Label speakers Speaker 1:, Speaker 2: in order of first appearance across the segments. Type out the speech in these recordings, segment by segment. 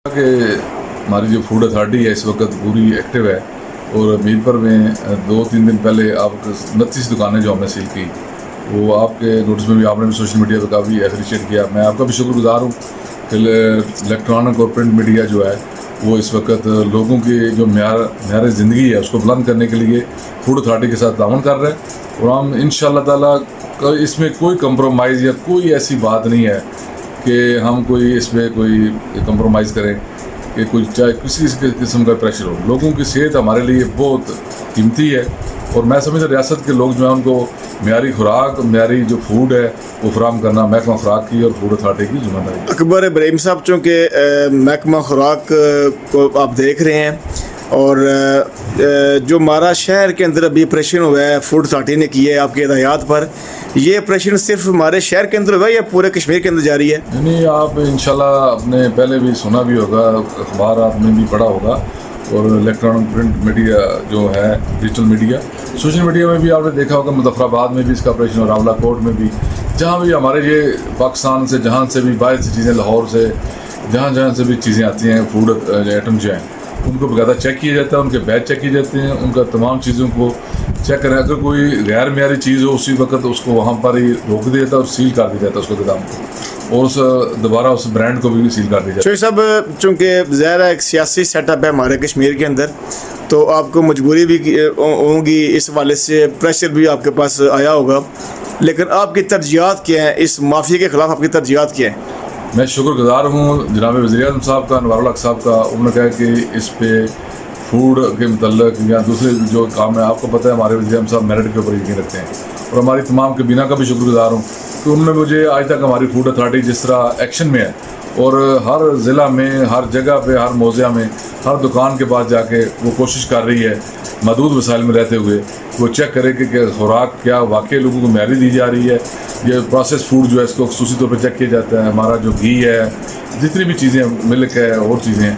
Speaker 1: کہ ہماری جو فوڈ اتھارٹی ہے اس وقت پوری ایکٹیو ہے اور میرپور میں 2-3 دن پہلے آپ 29 دکانیں جو ہم نے سیل کی وہ آپ کے نوٹس میں بھی آپ نے بھی سوشل میڈیا پہ کافی اپریشیٹ کیا. میں آپ کا بھی شکر گزار ہوں کہ الیکٹرانک اور پرنٹ میڈیا جو ہے وہ اس وقت لوگوں کی جو معیار زندگی ہے اس کو بلند کرنے کے لیے فوڈ اتھارٹی کے ساتھ تعاون کر رہے ہیں اور ہم انشاءاللہ تعالیٰ اس میں کوئی کمپرومائز یا کوئی ایسی بات نہیں ہے کہ ہم کوئی اس میں کوئی کمپرومائز کریں کہ کوئی چاہے کسی قسم کا پریشر ہو. لوگوں کی صحت ہمارے لیے بہت قیمتی ہے اور میں سمجھتا ریاست کے لوگ جو ہیں ان کو معیاری خوراک معیاری جو فوڈ ہے وہ فراہم کرنا محکمہ خوراک کی اور فوڈ اتھارٹی کی ذمہ داری.
Speaker 2: اکبر ابراہیم صاحب چونکہ محکمہ خوراک کو آپ دیکھ رہے ہیں اور جو ہمارا شہر کے اندر ابھی آپریشن ہوا ہے فوڈ اتھارٹی نے کی ہے آپ کی ہدایات پر, یہ آپریشن صرف ہمارے شہر کے اندر ہوا ہے یا پورے کشمیر کے اندر جاری ہے؟
Speaker 1: یعنی آپ انشاءاللہ آپ نے پہلے بھی سنا بھی ہوگا, اخبارات میں بھی پڑھا ہوگا اور الیکٹرانک پرنٹ میڈیا جو ہے ڈیجیٹل میڈیا سوشل میڈیا میں بھی آپ نے دیکھا ہوگا. مظفر آباد میں بھی اس کا آپریشن اور راولہ کوٹ میں بھی, جہاں بھی ہمارے یہ پاکستان سے جہاں سے بھی باہر سے چیزیں لاہور سے جہاں سے بھی چیزیں آتی ہیں فوڈ آئٹم جو ہیں ان کو باقاعدہ چیک کیا جاتا ہے, ان کے بیچ چیک کیے جاتے ہیں, ان کا تمام چیزوں کو چیک کریں. اگر کوئی غیر معیاری چیز ہو اسی وقت اس کو وہاں پر ہی روک دیا جاتا ہے اور سیل کر دیا جاتا ہے اس کو گودام کو اور اس دوبارہ اس برانڈ کو بھی سیل کر دیا جاتا ہے.
Speaker 2: شوی صاحب چونکہ ظاہر ہے ایک سیاسی سیٹ اپ ہے ہمارے کشمیر کے اندر تو آپ کو مجبوری بھی ہوں گی, اس حوالے سے پریشر بھی آپ کے پاس آیا ہوگا, لیکن آپ کی ترجیحات کیا ہیں اس مافیا کے خلاف؟ آپ کی ترجیحات کیا ہیں؟
Speaker 1: میں شکر گزار ہوں جناب وزیر اعظم صاحب کا, انوار الحق صاحب کا. انہوں نے کہا کہ اس پہ فوڈ کے متعلق یا دوسرے جو کام ہے آپ کو پتہ ہے ہمارے وزیر اعظم صاحب میرٹ کے اوپر یقین رکھتے ہیں اور ہماری تمام کابینہ کا بھی شکر گزار ہوں کہ انہوں نے مجھے آج تک ہماری فوڈ اتھارٹی جس طرح ایکشن میں ہے اور ہر ضلع میں ہر جگہ پہ ہر موضوع میں ہر دکان کے پاس جا کے وہ کوشش کر رہی ہے محدود وسائل میں رہتے ہوئے وہ چیک کرے کہ خوراک کیا واقعی لوگوں کو معیاری دی جا رہی ہے. یہ پروسیس فوڈ جو ہے اس کو خصوصی طور پہ چیک کیا جاتا ہے. ہمارا جو گھی ہے جتنی بھی چیزیں ملک ہے اور چیزیں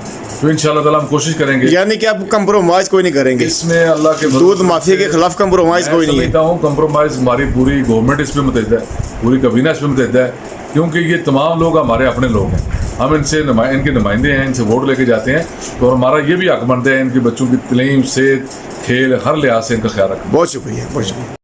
Speaker 1: تو انشاءاللہ تعالیٰ ہم کوشش کریں گے.
Speaker 2: یعنی کہ آپ کمپرومائز کوئی نہیں کریں گے
Speaker 1: اس میں اللہ کے
Speaker 2: دودھ مافیا کے خلاف کمپرومائز کوئی نہیں ہے.
Speaker 1: میں سمجھتا ہوں کمپرومائز ہماری پوری گورنمنٹ اس پہ متحدہ ہے, پوری کابینہ اس پہ متحدہ ہے کیونکہ یہ تمام لوگ ہمارے اپنے لوگ ہیں. ہم ان سے ان کے نمائندے ہیں, ان سے ووٹ لے کے جاتے ہیں تو ہمارا یہ بھی حق بنتا ہے ان کے بچوں کی تعلیم صحت کھیل ہر لحاظ سے ان کا خیال رکھنا.
Speaker 2: بہت شکریہ, بہت شکریہ.